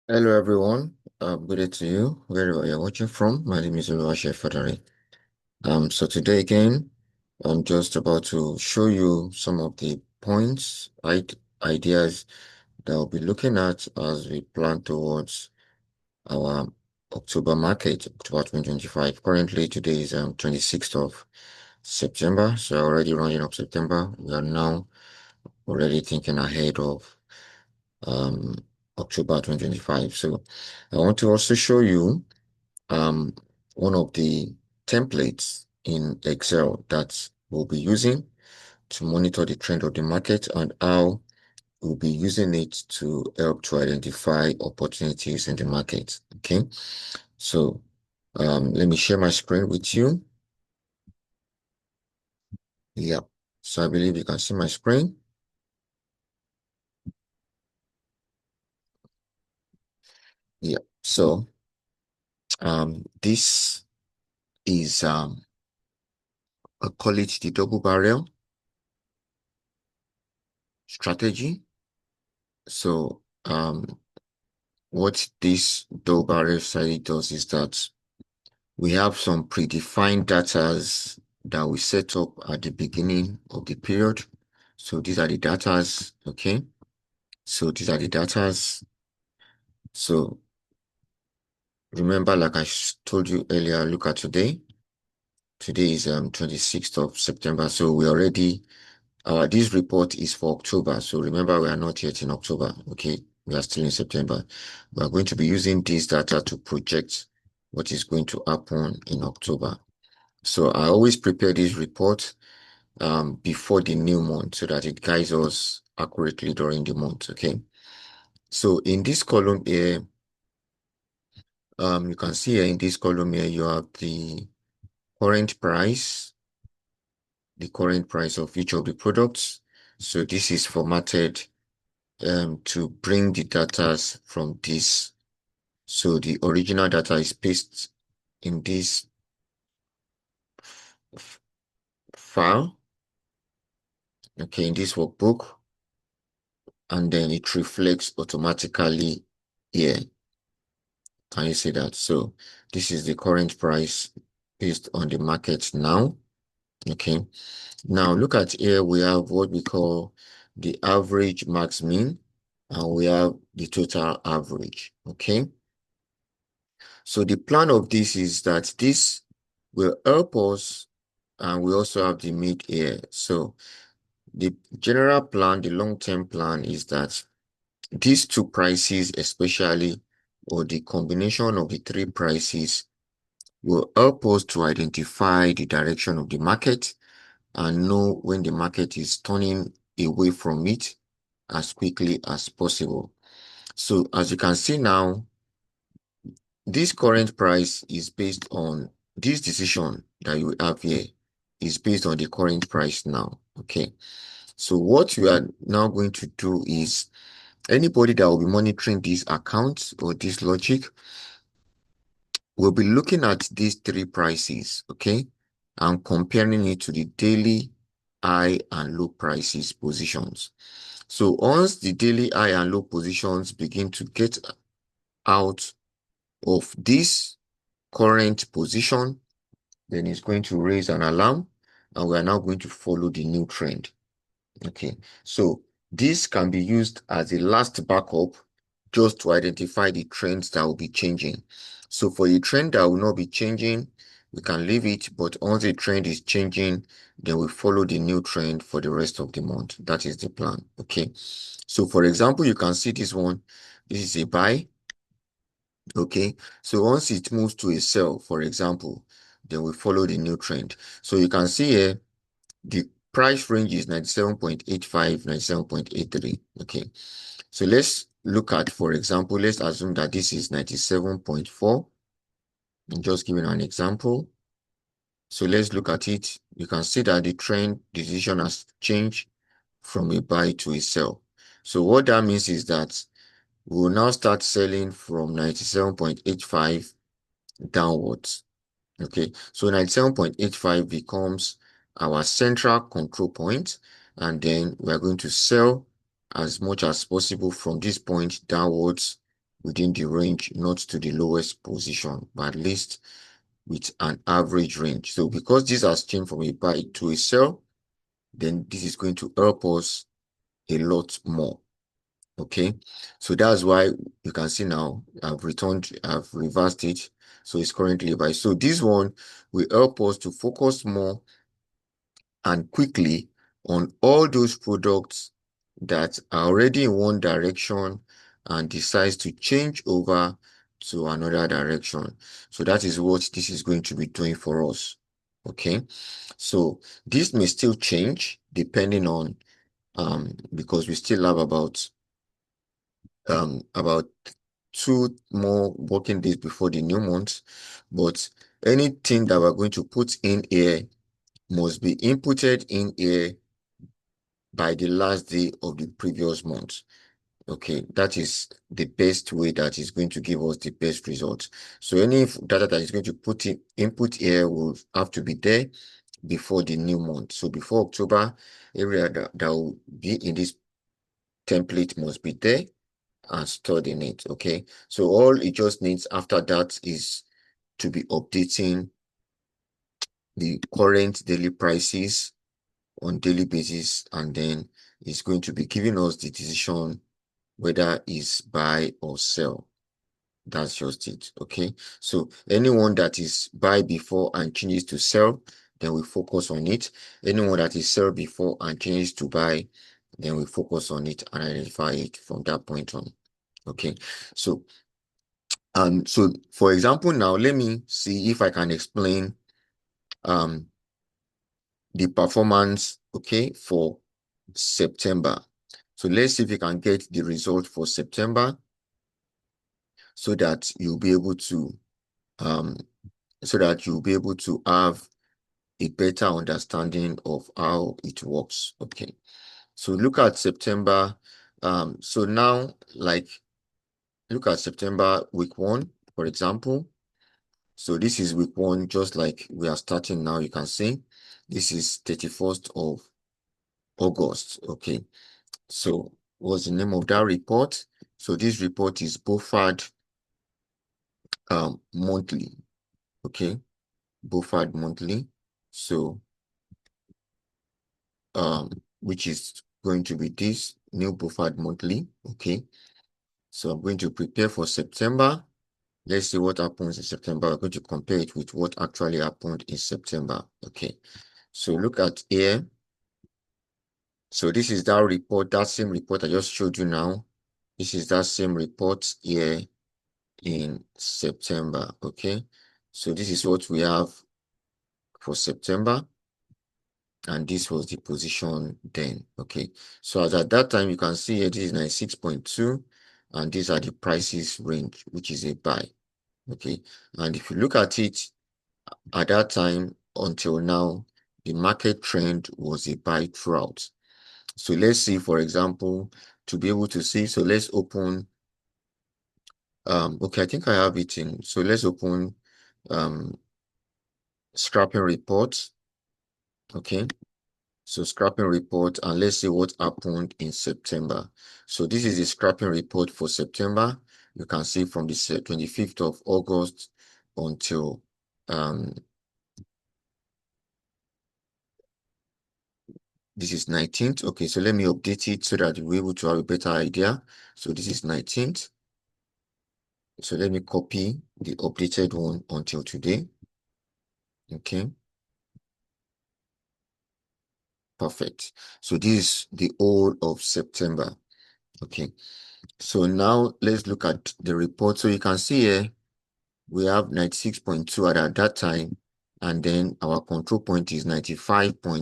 Hello everyone, good day to you, wherever you're watching from. My name is Bofad. So today again, I'm just about to show you some of the points, ideas that we'll be looking at as we plan towards our October market, October 2025. Currently, today is 26th of September, so already running up September. We are now already thinking ahead of um October 2025. So I want to also show you um, one of the templates in Excel that we'll be using to monitor the trend of the market and how we'll be using it to help to identify opportunities in the market. Okay, so let me share my screen with you. Yeah, so I believe you can see my screen. Yeah, so this is I call it the double barrel strategy. So what this double barrel strategy does is that we have some predefined datas that we set up at the beginning of the period. So these are the datas, okay? So these are the datas. So remember, like I told you earlier, look at today. Today is 26th of September. So we already this report is for October. So remember, we are not yet in October, okay? We are still in September. We are going to be using this data to project what is going to happen in October. So I always prepare this report before the new month so that it guides us accurately during the month. Okay. So in this column here, you can see here in this column here, you have current price, the current price of each of the products. So this is formatted to bring the data from this. So the original data is pasted in this file, okay, in this workbook, and then it reflects automatically here. Can you see that? So this is the current price based on the market now. Okay. Now look at here, we have what we call the average max mean, and we have the total average. Okay. So the plan of this is that this will help us, and we also have the mid here. So the general plan, the long-term plan is that these two prices, especially, or the combination of the three prices, will help us to identify the direction of the market and know when the market is turning away from it as quickly as possible. So as you can see now, this current price is based on this decision that you have here is based on the current price now. Okay. So what we are now going to do is anybody that will be monitoring this account or this logic we'll be looking at these three prices, okay, and comparing it to the daily high and low prices positions. So once the daily high and low positions begin to get out of this current position, then it's going to raise an alarm, and we are now going to follow the new trend. Okay, so this can be used as a last backup just to identify the trends that will be changing. So for a trend that will not be changing, we can leave it, but once the trend is changing, then we follow the new trend for the rest of the month. That is the plan. Okay, so for example, you can see this one. This is a buy. Okay, so once it moves to a sell, for example, then we follow the new trend. So you can see here the price range is 97.85, 97.83. Okay. So let's look at, for example, let's assume that this is 97.4. I'm just giving an example. So let's look at it. You can see that the trend decision has changed from a buy to a sell. So what that means is that we will now start selling from 97.85 downwards. Okay, so 97.85 becomes our central control point, and then we are going to sell as much as possible from this point downwards within the range, not to the lowest position, but at least with an average range. So because this has changed from a buy to a sell, then this is going to help us a lot more. Okay, so that's why you can see now I've reversed it. So it's currently a buy. So this one will help us to focus more and quickly on all those products that are already in one direction and decides to change over to another direction. So that is what this is going to be doing for us. Okay, so this may still change depending on because we still have about 2 more working days before the new month, but anything that we're going to put in here must be inputted in here by the last day of the previous month. Okay, that is the best way that is going to give us the best results. So any data that is going to put in input here will have to be there before the new month. So before October, area that will be in this template must be there and stored in it. Okay, so all it just needs after that is to be updating the current daily prices on daily basis, and then it's going to be giving us the decision whether it's buy or sell. That's just it. Okay, so anyone that is buy before and changes to sell, then we focus on it. Anyone that is sell before and changes to buy, then we focus on it and identify it from that point on. Okay, so so for example, now let me see if I can explain um the performance, okay, for September. So let's see if we can get the result for September so that you'll be able to have a better understanding of how it works. Okay, so look at September. So now, like, look at September week 1, for example. So this is week 1, just like we are starting now. You can see this is 31st of August. Okay, so what's the name of that report? So this report is Bofad monthly. Okay, Bofad monthly. So which is going to be this new Bofad monthly. Okay, so I'm going to prepare for September. Let's see what happens in September. We're going to compare it with what actually happened in September. Okay, so look at here. So this is that report, that same report I just showed you now. This is that same report here in September. Okay, so this is what we have for September, and this was the position then. Okay, so as at that time, you can see here, this is 96.2, and these are the prices range, which is a buy. Okay, and if you look at it at that time until now, the market trend was a buy throughout. So let's see, for example, to be able to see, so let's open okay, I think I have it in. So let's open scrapping report. Okay, so scrapping report, and let's see what happened in September. So this is the scrapping report for September. You can see from the 25th of August until this is 19th. Okay, so let me update it so that we're able to have a better idea. So this is 19th. So let me copy the updated one until today. Okay, perfect. So this is the whole of September. Okay, so now let's look at the report. So you can see here we have 96.2 at that time, and then our control point is 95.15,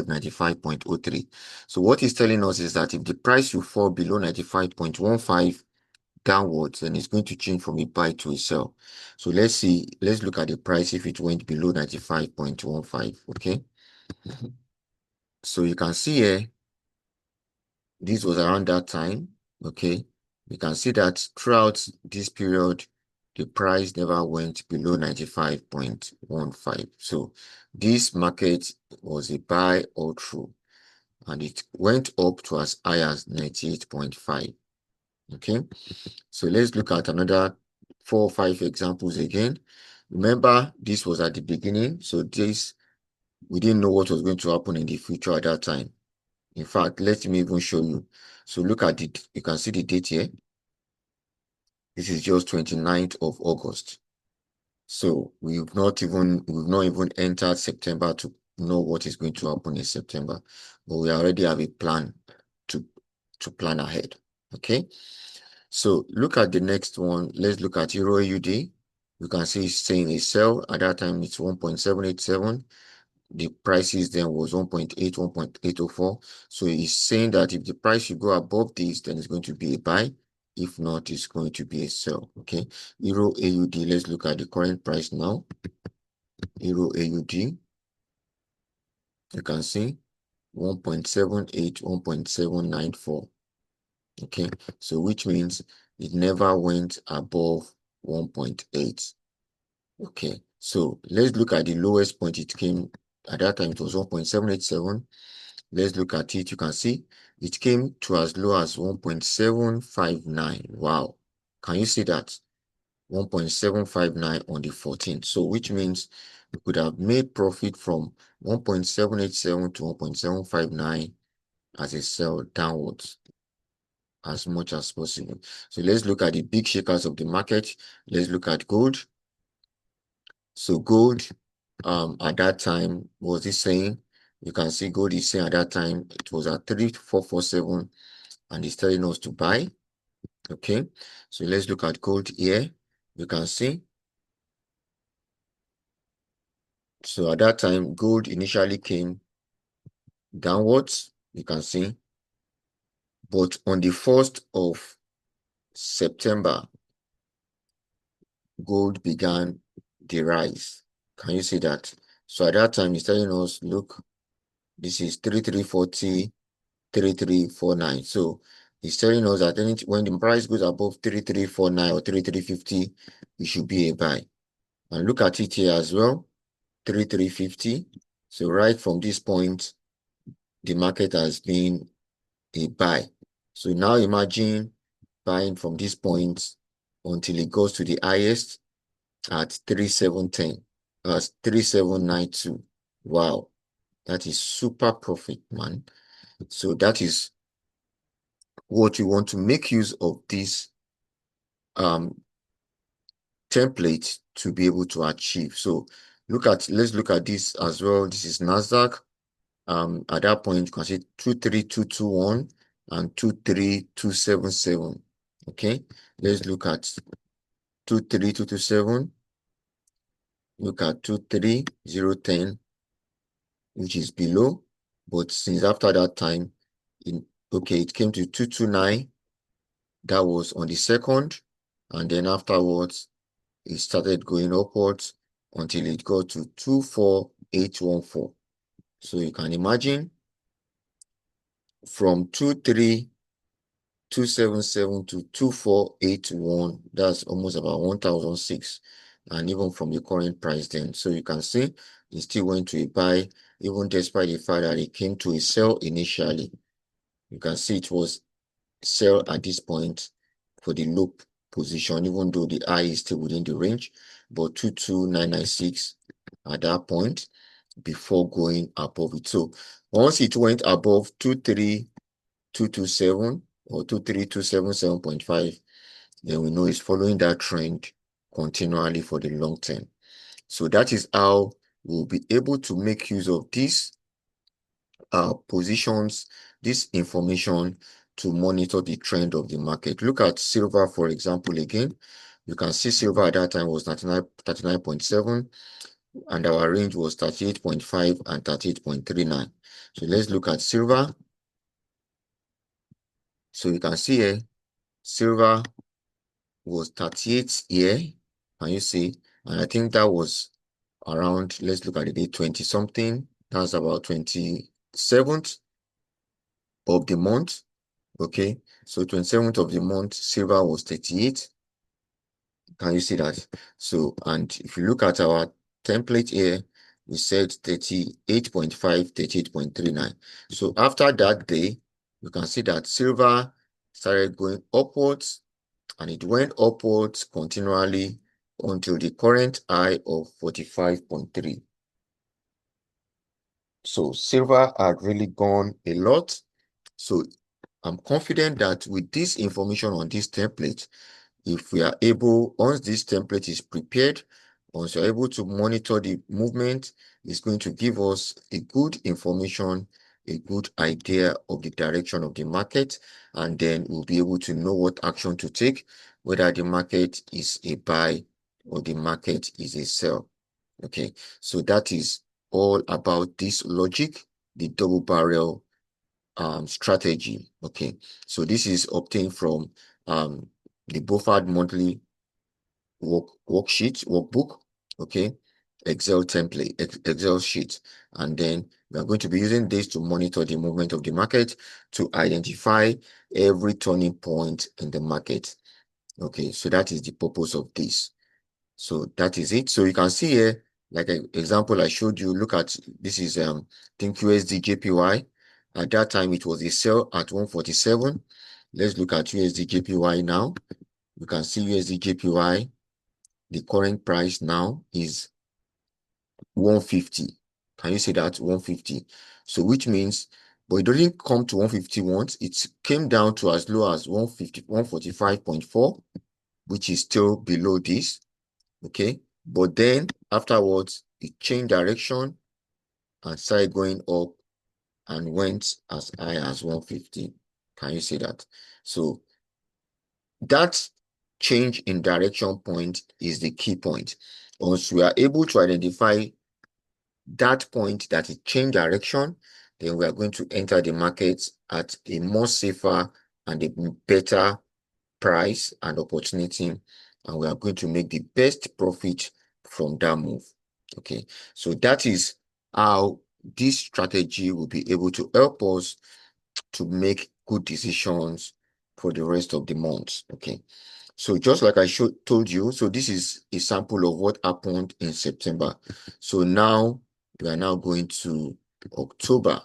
95.03. So what it's telling us is that if the price will fall below 95.15 downwards, then it's going to change from a buy to a sell. So let's see, let's look at the price if it went below 95.15. Okay, so you can see here this was around that time. Okay, we can see that throughout this period the price never went below 95.15. So this market was a buy all through, and it went up to as high as 98.5. Okay, so let's look at another 4 or 5 examples again. Remember, this was at the beginning, so this we didn't know what was going to happen in the future at that time. In fact, let me even show you. So look at it. You can see the date here. This is just 29th of August. So we've not even entered September to know what is going to happen in September, but we already have a plan to plan ahead. Okay. So look at the next one. Let's look at Euro AUD. You can see it's saying a sell. At that time, it's 1.787. The prices then was 1.8, 1.804. So it's saying that if the price should go above this, then it's going to be a buy. If not, it's going to be a sell. Okay. Euro AUD, let's look at the current price now. Euro AUD, you can see 1.78, 1.794. Okay, so which means it never went above 1.8. Okay, so let's look at the lowest point it came. At that time, it was 1.787. Let's look at it. You can see it came to as low as 1.759. Wow. Can you see that? 1.759 on the 14th. So which means we could have made profit from 1.787 to 1.759 as a sell downwards as much as possible. So let's look at the big shakers of the market. Let's look at gold. So gold at that time, was it saying? You can see gold is saying at that time it was at 3447 and it's telling us to buy. Okay, so let's look at gold here. You can see. So at that time, gold initially came downwards, you can see. But on the 1st of September, gold began the rise. Can you see that? So at that time, it's telling us, look, this is 3340, 3349. So it's telling us that when the price goes above 3349 or 3350, it should be a buy. And look at it here as well, 3350. So right from this point, the market has been a buy. So now imagine buying from this point until it goes to the highest at 3710, 3792. Wow, that is super profit, man. So that is what you want to make use of this template to be able to achieve. So let's look at this as well. This is Nasdaq. At that point, you can see 23221 and 23277. Okay, let's look at 23227. Look at 23010, which is below, but since after that time, it came to 229. That was on the 2nd, and then afterwards, it started going upwards until it got to 24814. So you can imagine from 23277 to 2481, that's almost about 1006, and even from the current price then. So you can see it still went to a buy, even despite the fact that it came to a sell initially. You can see it was sell at this point for the low position, even though the high is still within the range, but 22996 at that point before going above it. So once it went above 23227 or 23277.5, then we know it's following that trend continually for the long term. So that is how we'll be able to make use of these positions, this information to monitor the trend of the market. Look at silver, for example, again. You can see silver at that time was 39.7, and our range was 38.5 and 38.39. So let's look at silver. So you can see here, silver was 38 here. Can you see? And I think that was around, let's look at the day 20 something. That's about 27th of the month. Okay, so 27th of the month, silver was 38. Can you see that? So, and if you look at our template here, we said 38.5, 38.39. So after that day, you can see that silver started going upwards, and it went upwards continually until the current high of 45.3. So silver had really gone a lot. So I'm confident that with this information on this template, if we are able, once this template is prepared, once you're able to monitor the movement, it's going to give us a good information, a good idea of the direction of the market, and then we'll be able to know what action to take, whether the market is a buy or the market is a sell. Okay, so that is all about this logic, the double barrel strategy. Okay, so this is obtained from the Bofad monthly workbook. Okay, Excel template, Excel sheet, and then we are going to be using this to monitor the movement of the market, to identify every turning point in the market. Okay, so that is the purpose of this. So that is it. So you can see here, like an example I showed you, look at, this is think USD JPY. At that time, it was a sell at 147. Let's look at USD JPY now. You can see USD JPY, the current price now is 150. Can you see that? 150. So which means, but it doesn't come to 150 once. It came down to as low as 150, 145.4, which is still below this. Okay, but then afterwards it changed direction and started going up and went as high as 150. Can you see that? So that change in direction point is the key point. Once we are able to identify that point that it changed direction, then we are going to enter the market at a more safer and a better price and opportunity, and we are going to make the best profit from that move. Okay, so that is how this strategy will be able to help us to make good decisions for the rest of the month. Okay, so just like I told you, so this is a sample of what happened in September. So now we are now going to October.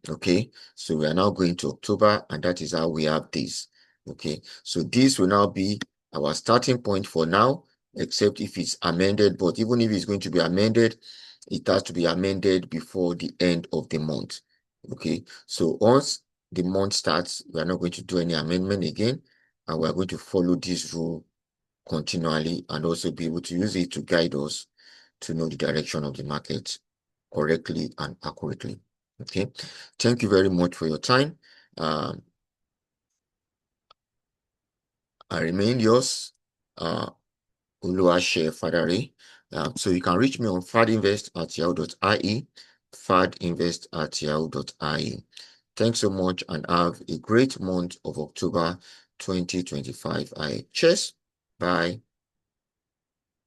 Okay, so we are now going to October, and that is how we have this. Okay, so this will now be our starting point for now, except if it's amended. But even if it's going to be amended, it has to be amended before the end of the month. Okay, so once the month starts, we are not going to do any amendment again, and we are going to follow this rule continually and also be able to use it to guide us to know the direction of the market correctly and accurately. Okay, thank you very much for your time. I remain yours, Oluwase Fadare. So you can reach me on fadinvest@yahoo.ie, fadinvest@yahoo.ie. Thanks so much and have a great month of October 2025. Cheers. Bye.